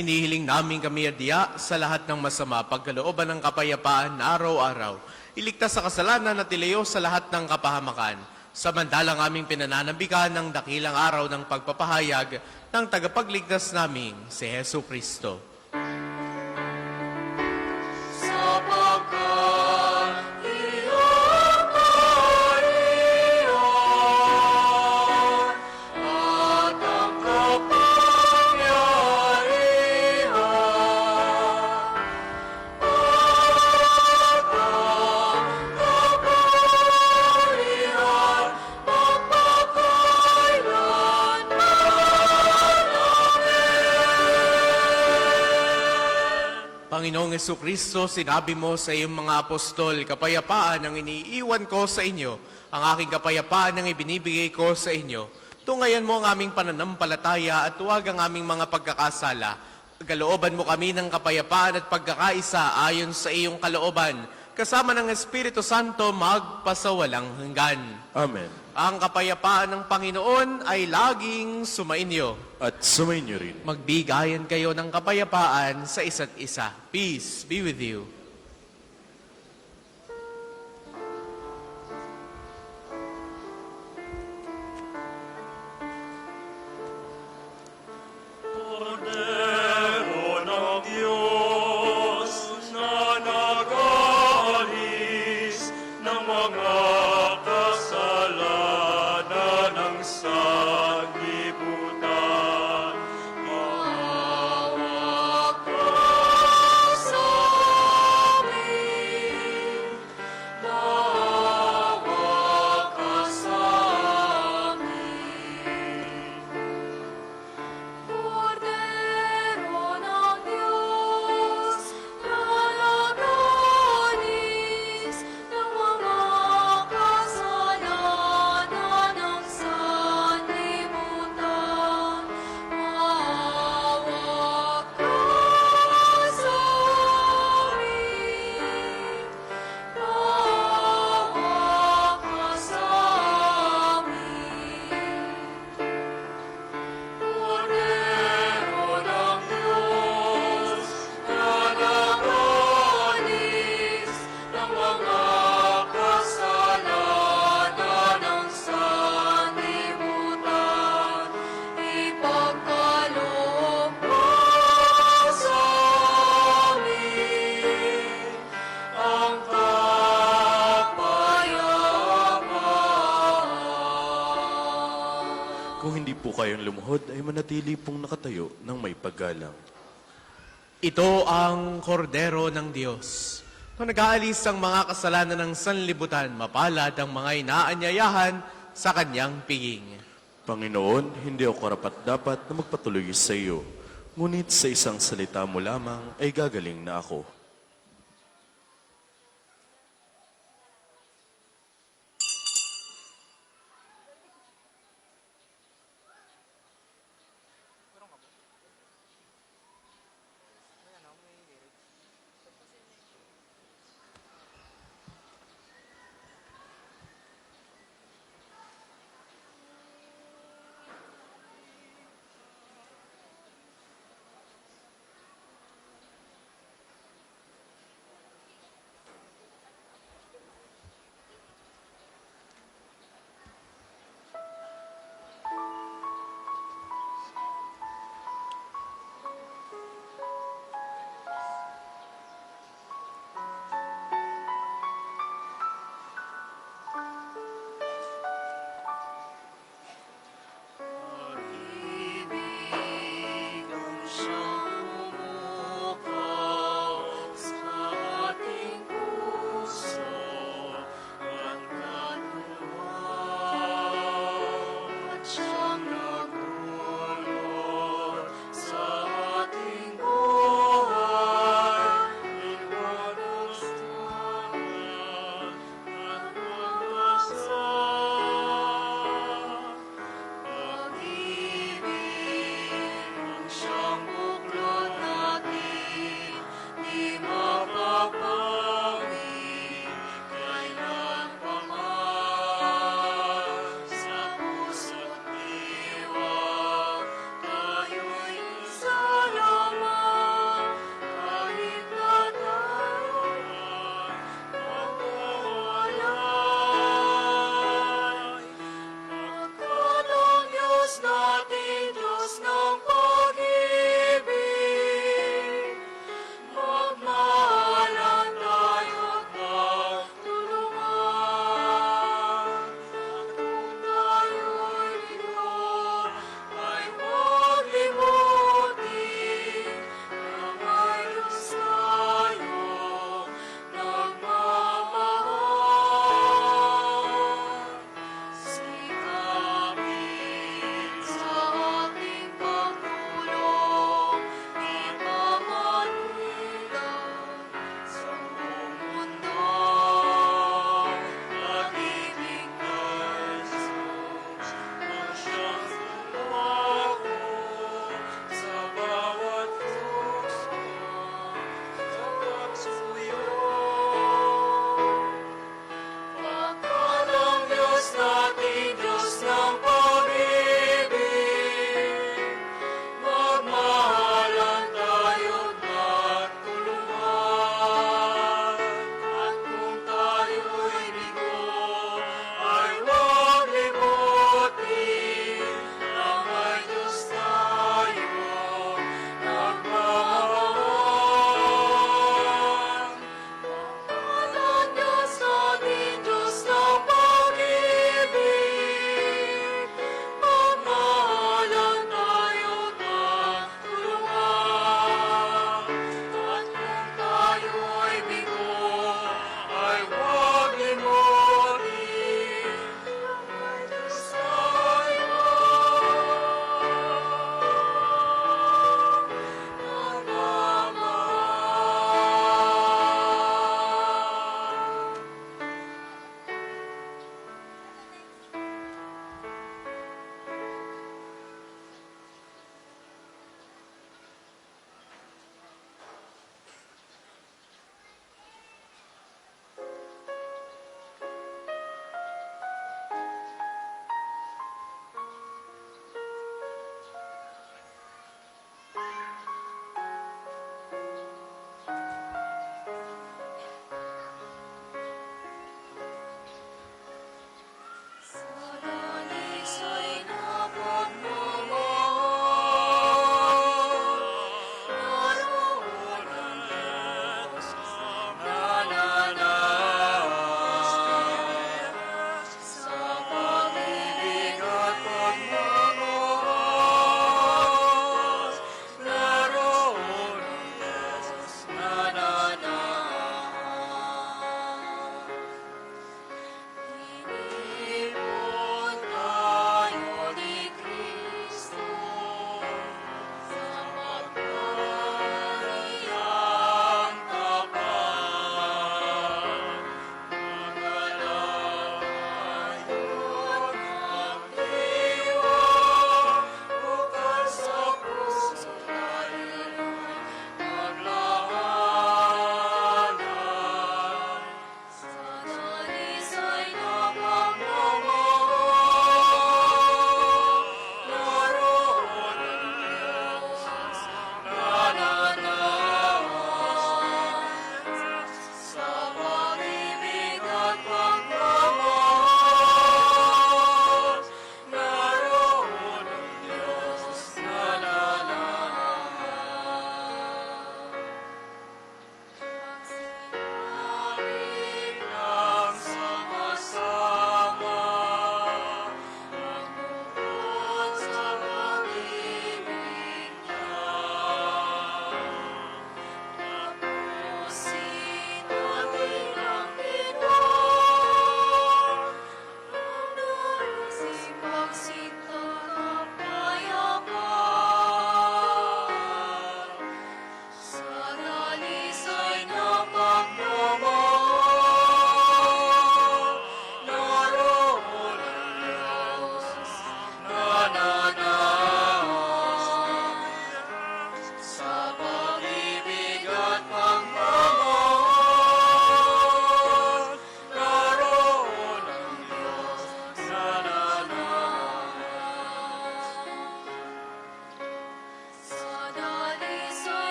[SPEAKER 2] Hinihiling namin kami adya sa lahat ng masama, pagkalooban ng kapayapaan na araw-araw. Iligtas sa kasalanan at ilayo sa lahat ng kapahamakan. Samantalang aming pinananambikan ng dakilang araw ng pagpapahayag ng tagapagligtas naming si Hesu Kristo.
[SPEAKER 1] Sapagkat iyong kaharian at ang kapangyarihan at ang kapurihan magpapakailanman.
[SPEAKER 2] Panginoong Jesucristo, sinabi mo sa iyong mga apostol, kapayapaan ang iniiwan ko sa inyo, ang aking kapayapaan ang ibinibigay ko sa inyo. Tungayan mo ang aming pananampalataya at huwag ang aming mga pagkakasala. Kalooban mo kami ng kapayapaan at pagkakaisa ayon sa iyong kalooban, kasama ng Espiritu Santo magpasawalang hanggan.
[SPEAKER 3] Amen.
[SPEAKER 2] Ang kapayapaan ng Panginoon ay laging sumainyo.
[SPEAKER 3] At sumainyo rin.
[SPEAKER 2] Magbigayan kayo ng kapayapaan sa isa't isa. Peace be with you.
[SPEAKER 1] Kordero ng Diyos na nag-aalis ng mga kasalanan ng sanlibutan. Maawa ka sa amin. Maawa ka sa amin. Kordero ng Diyos na nag-aalis ng mga kasalanan ng sanlibutan, maawa ka sa amin. Maawa ka sa amin. Kordero ng Diyos na nag-aalis ng mga kasalanan ng sanlibutan, ipagkaloob mo sa amin ang kapayapaan.
[SPEAKER 3] Kung hindi po kayong lumuhod, ay manatili pong nakatayo ng may paggalang.
[SPEAKER 2] Ito ang kordero ng Diyos. Kung nag-aalis ang mga kasalanan ng sanlibutan, mapalad ang mga inaanyayahan sa kanyang piging.
[SPEAKER 3] Panginoon, hindi ako karapat-dapat na magpatuloy sa iyo. Ngunit sa isang salita mo lamang ay gagaling na ako.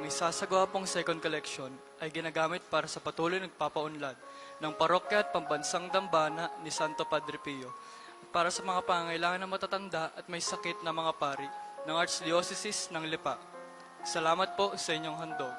[SPEAKER 6] isasagawa pong second collection ay ginagamit para sa patuloy nagpapaunlad ng parokya at pambansang dambana ni Santo Padre Pio at para sa mga pangangailangan ng matatanda at may sakit na mga pari ng Archdiocese ng Lipa. Salamat po sa inyong handog.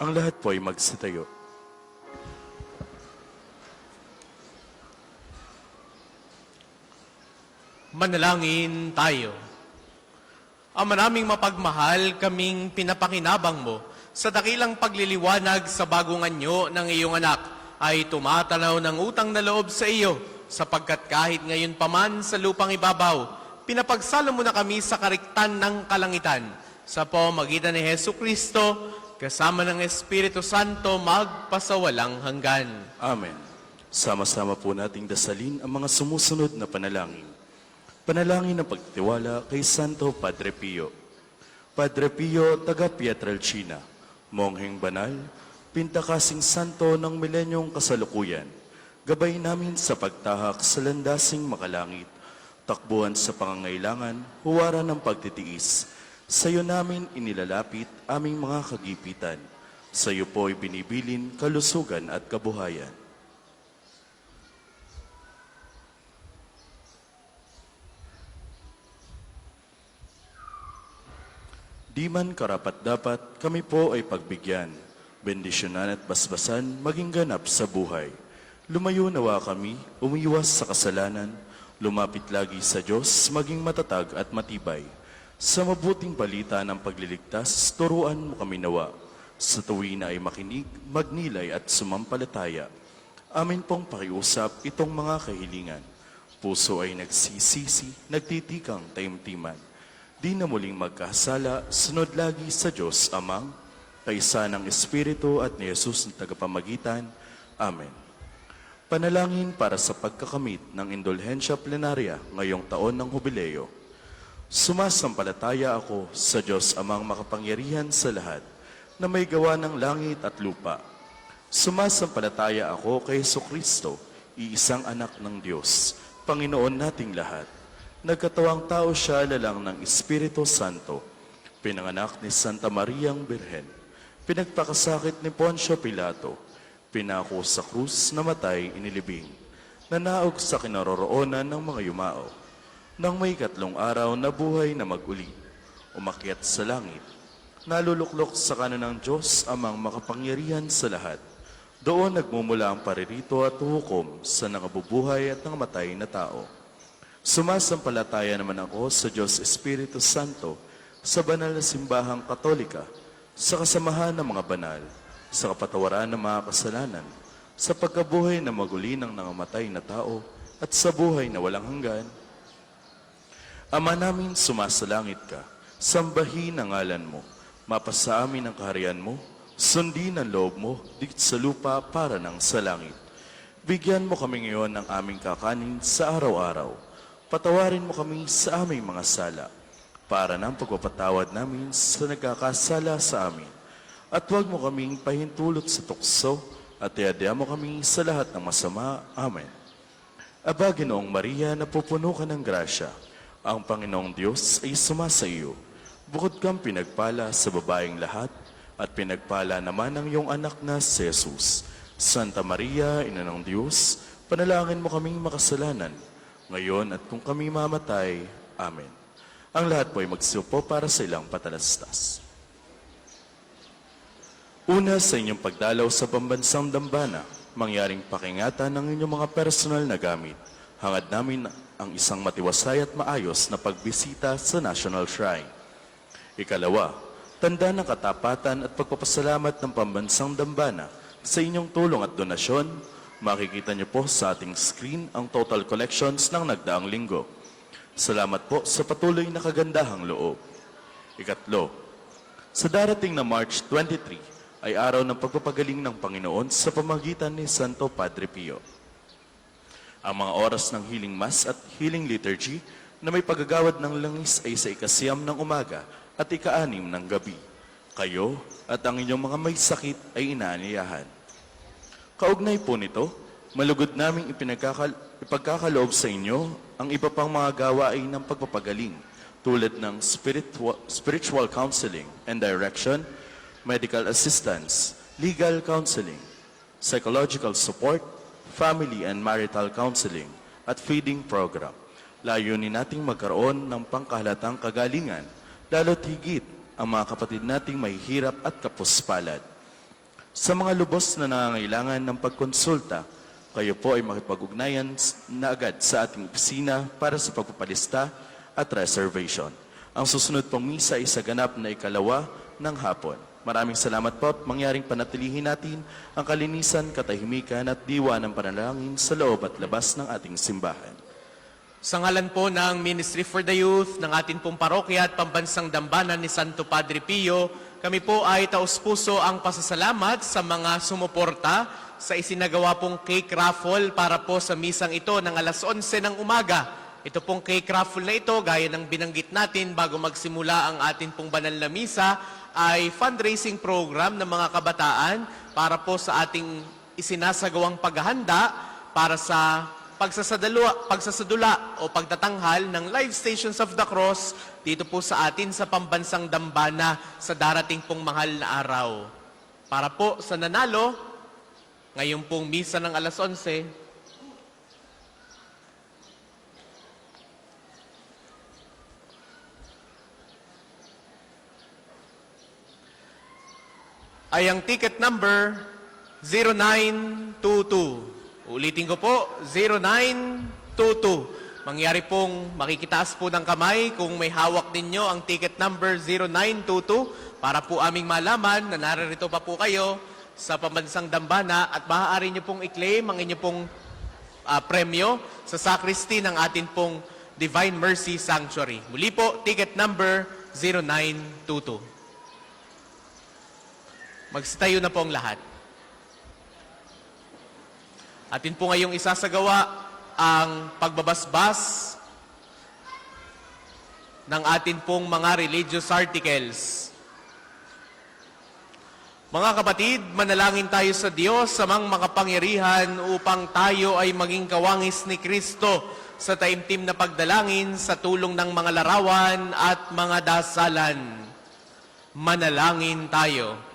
[SPEAKER 3] Ang lahat po ay magsitayo.
[SPEAKER 2] Manalangin tayo. Ama naming mapagmahal, kaming pinapakinabang mo sa dakilang pagliliwanag sa bagong anyo ng iyong anak ay tumatanaw ng utang na loob sa iyo sapagkat kahit ngayon paman sa lupang ibabaw, pinapagsalo mo na kami sa kariktan ng kalangitan. Sa pamamagitan ni Hesu Kristo, kasama ng Espiritu Santo, magpasawalang hanggan.
[SPEAKER 3] Amen. Sama-sama po nating dasalin ang mga sumusunod na panalangin. Panalangin ng pagtitiwala kay Santo Padre Pio. Padre Pio, taga Pietrelcina, mongheng banal, pintakasing santo ng milenyong kasalukuyan, gabay namin sa pagtahak sa landasing makalangit, takbuhan sa pangangailangan, huwaran ng pagtitiis. Sa iyo namin inilalapit aming mga kagipitan. Sa iyo po'y binibilin kalusugan at kabuhayan. Di man karapat-dapat, kami po ay pagbigyan, bendisyonan at basbasan, maging ganap sa buhay. Lumayo nawa kami, umiwas sa kasalanan, lumapit lagi sa Diyos, maging matatag at matibay. Sa mabuting balita ng pagliligtas, turuan mo kami nawa. Sa tuwina ay makinig, magnilay at sumampalataya. Amin pong pakiusap itong mga kahilingan. Puso ay nagsisisi, nagtitikang taimtiman. Di na muling magkasala, sunod lagi sa Diyos Amang, kaisa ng Espiritu at ni Jesus na tagapamagitan. Amen. Panalangin para sa pagkakamit ng indulhensya plenarya ngayong taon ng Hubileo. Sumasampalataya ako sa Diyos Amang makapangyarihan sa lahat, na may gawa ng langit at lupa. Sumasampalataya ako kay Jesucristo, iisang anak ng Diyos, Panginoon nating lahat. Nagkatawang tao siya lalang ng Espiritu Santo, pinanganak ni Santa Mariang Birhen, pinagpakasakit ni Poncio Pilato, pinako sa krus, namatay, inilibing, nanaog sa kinaroroonan ng mga yumao, Nang may 3 araw na buhay na mag-uli, umakyat sa langit. Naluluklok sa kanan ng Diyos amang makapangyarihan sa lahat. Doon nagmumula ang paririto at hukom sa nangabubuhay at nangamatay na tao. Sumasampalataya naman ako sa Diyos Espiritu Santo, sa banal na simbahang katolika, sa kasamahan ng mga banal, sa kapatawaran ng mga kasalanan, sa pagkabuhay na maguli ng nangamatay na tao, at sa buhay na walang hanggan. Ama namin, sumasalangit ka, sambahin ang ngalan mo, mapasa amin ang kaharian mo, sundin ang loob mo, dito sa lupa para ng sa langit. Bigyan mo kami ngayon ng aming kakanin sa araw-araw. Patawarin mo kami sa aming mga sala, para ng pagpapatawad namin sa nagkakasala sa amin. At huwag mo kaming pahintulot sa tukso, at iadya mo kami sa lahat ng masama. Amen. Aba, Ginoong Maria, napupuno ka ng grasya. Ang Panginoong Diyos ay sumasa iyo. Bukod kang pinagpala sa babaeng lahat, at pinagpala naman ang iyong anak na si Jesus. Santa Maria, Ina ng Diyos, panalangin mo kaming makasalanan, ngayon at kung kami mamatay. Amen. Ang lahat po ay magsiupo para sa ilang patalastas. Una, sa inyong pagdalaw sa pambansang dambana, mangyaring pakingatan ng inyong mga personal na gamit. Hangad namin ang isang matiwasay at maayos na pagbisita sa National Shrine. Ikalawa, tanda ng katapatan at pagpapasalamat ng pambansang dambana sa inyong tulong at donasyon. Makikita niyo po sa ating screen ang total collections ng nagdaang linggo. Salamat po sa patuloy na kagandahang loob. Ikatlo, sa darating na March 23 ay araw ng pagpapagaling ng Panginoon sa pamagitan ni Santo Padre Pio. Ang mga oras ng healing mass at healing liturgy na may paggagawad ng langis ay sa 9 ng umaga at 6 ng gabi. Kayo at ang inyong mga may sakit ay inaanyayahan. Kaugnay po nito, malugod naming ipagkakaloob sa inyo ang iba pang mga gawain ng pagpapagaling tulad ng spiritual counseling and direction, medical assistance, legal counseling, psychological support, family and marital counseling, at feeding program. Layunin nating magkaroon ng pangkahalatang kagalingan, lalo't higit ang mga kapatid nating mahihirap at kapuspalad. Sa mga lubos na nangangailangan ng pagkonsulta, kayo po ay makipag-ugnayan na agad sa ating opisina para sa pagpapalista at reservation. Ang susunod pong misa ay sa ganap na 2 ng hapon. Maraming salamat po at mangyaring panatilihin natin ang kalinisan, katahimikan at diwa ng panalangin sa loob at labas ng ating simbahan.
[SPEAKER 2] Sa ngalan po ng Ministry for the Youth, ng ating pong parokya at pambansang dambana ni Santo Padre Pio, kami po ay taus-puso ang pasasalamat sa mga sumuporta sa isinagawa pong cake raffle para po sa misang ito ng alas 11 ng umaga. Ito pong cake raffle na ito, gaya ng binanggit natin bago magsimula ang ating pong banal na misa, ay fundraising program ng mga kabataan para po sa ating isinasagawang paghahanda para sa pagsasadula o pagtatanghal ng Live Stations of the Cross dito po sa atin sa pambansang dambana sa darating pong mahal na araw. Para po sa nanalo, ngayon pong misa ng alas 11, ay ang ticket number 0922. Ulitin ko po, 0922. Mangyari pong makikitaas po ng kamay kung may hawak ninyo ang ticket number 0922 para po aming malaman na naririto pa po kayo sa pambansang dambana at maaari nyo pong i-claim ang inyong pong premyo sa sacristy ng atin pong Divine Mercy Sanctuary. Muli po, ticket number 0922. Magsitayo na po ang lahat. Atin po ngayong isasagawa ang pagbabasbas ng atin pong mga religious articles. Mga kapatid, manalangin tayo sa Diyos sa mga makapangyarihan upang tayo ay maging kawangis ni Kristo sa taimtim na pagdalangin sa tulong ng mga larawan at mga dasalan. Manalangin tayo.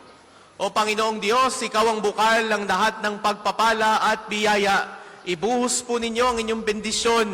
[SPEAKER 2] O Panginoong Diyos, Ikaw ang bukal ng lahat ng pagpapala at biyaya. Ibuhos po ninyo ang inyong bendisyon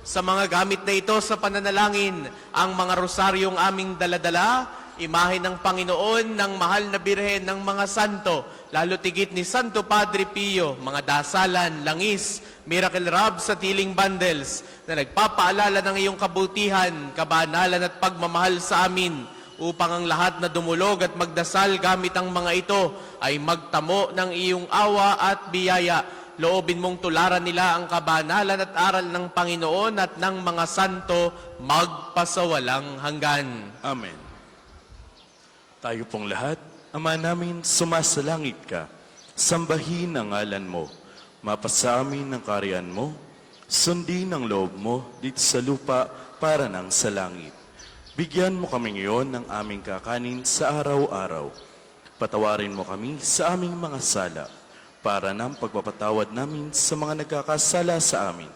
[SPEAKER 2] Sa mga gamit na ito sa pananalangin, ang mga rosaryong aming daladala, imahe ng Panginoon, ng mahal na birhen ng mga santo, lalo tigit ni Santo Padre Pio, mga dasalan, langis, miracle rub sa tiling bundles, na nagpapaalala ng iyong kabutihan, kabanalan at pagmamahal sa amin, upang ang lahat na dumulog at magdasal gamit ang mga ito ay magtamo ng iyong awa at biyaya. Loobin mong tularan nila ang kabanalan at aral ng Panginoon at ng mga santo magpasawalang hanggan.
[SPEAKER 3] Amen. Tayo pong lahat, Ama namin, sumasalangit ka. Sambahin ang ngalan mo. Mapasa amin ang kaharian mo. Sundin ang loob mo dito sa lupa para nang sa langit. Bigyan mo kami ngayon ng aming kakanin sa araw-araw. Patawarin mo kami sa aming mga sala para ng pagpapatawad namin sa mga nagkakasala sa amin.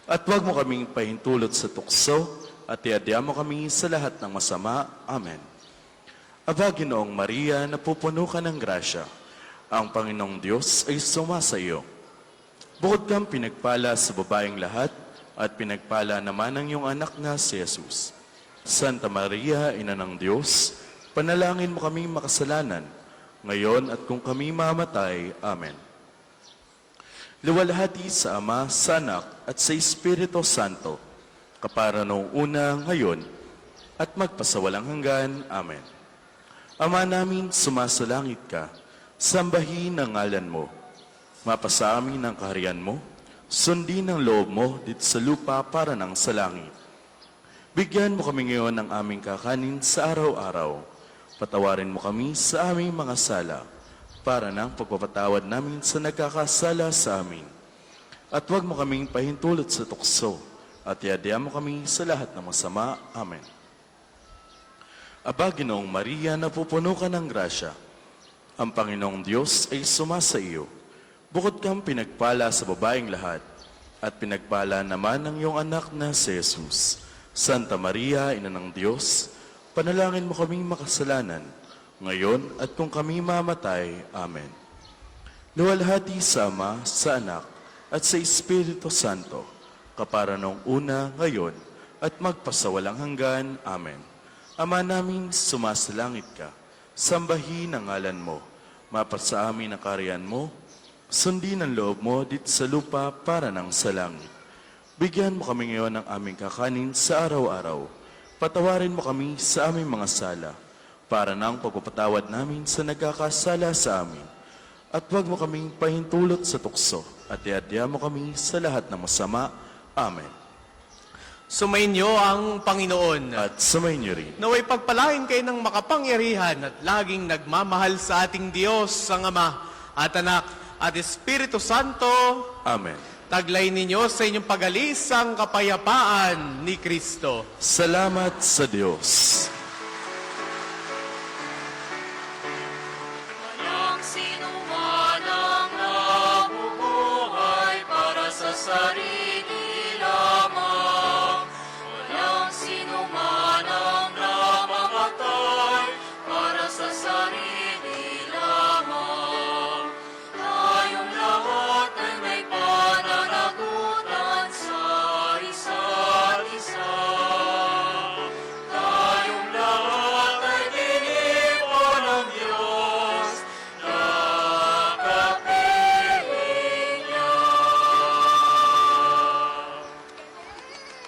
[SPEAKER 3] At huwag mo kaming pahintulot sa tukso at iadya mo kami sa lahat ng masama. Amen. Aba, Ginoong Maria, napupuno ka ng grasya. Ang Panginoong Diyos ay sumasa iyo. Bukod kang pinagpala sa babaeng lahat at pinagpala naman ang iyong anak na si Jesus. Santa Maria, Ina ng Diyos, panalangin mo kaming makasalanan, ngayon at kung kami mamatay. Amen. Luwalhati sa Ama, sa Anak, at sa Espiritu Santo, kapara noong una, ngayon, at magpasawalang hanggan. Amen. Ama namin, sumasalangit ka, sambahin ang ngalan mo. Mapasa amin ang kaharian mo, sundin ang loob mo dito sa lupa para nang sa langit. Bigyan mo kami ngayon ng aming kakanin sa araw-araw. Patawarin mo kami sa aming mga sala, para ng pagpapatawad namin sa nagkakasala sa amin. At huwag mo kaming pahintulot sa tukso, at iadya mo kami sa lahat ng masama. Amen. Aba, Ginoong Maria, napupuno ka ng grasya. Ang Panginoong Diyos ay sumasa iyo. Bukod kang pinagpala sa babaeng lahat, at pinagpala naman ng iyong anak na si Jesus. Santa Maria, Ina ng Diyos, panalangin mo kaming makasalanan, ngayon at kung kami mamatay. Amen. Luwalhati sa Ama, sa Anak, at sa Espiritu Santo, kapara noong una, ngayon, at magpasawalang hanggan. Amen. Ama namin, sumasalangit ka. Sambahin ang ngalan mo. Mapasa amin ang kaharian mo. Sundin ang loob mo dito sa lupa para nang sa langit. Bigyan mo kami ngayon ng aming kakanin sa araw-araw. Patawarin mo kami sa aming mga sala, para ng pagpapatawad namin sa nagkakasala sa amin. At huwag mo kaming pahintulot sa tukso, at iadya mo kami sa lahat ng masama. Amen.
[SPEAKER 2] Sumainyo ang Panginoon.
[SPEAKER 3] At sumainyo rin.
[SPEAKER 2] Naway pagpalain kayo ng makapangyarihan at laging nagmamahal sa ating Diyos, ang Ama at Anak at Espiritu Santo.
[SPEAKER 3] Amen.
[SPEAKER 2] Taglay ninyo sa inyong pag-alis ang kapayapaan ni Kristo.
[SPEAKER 3] Salamat sa Diyos.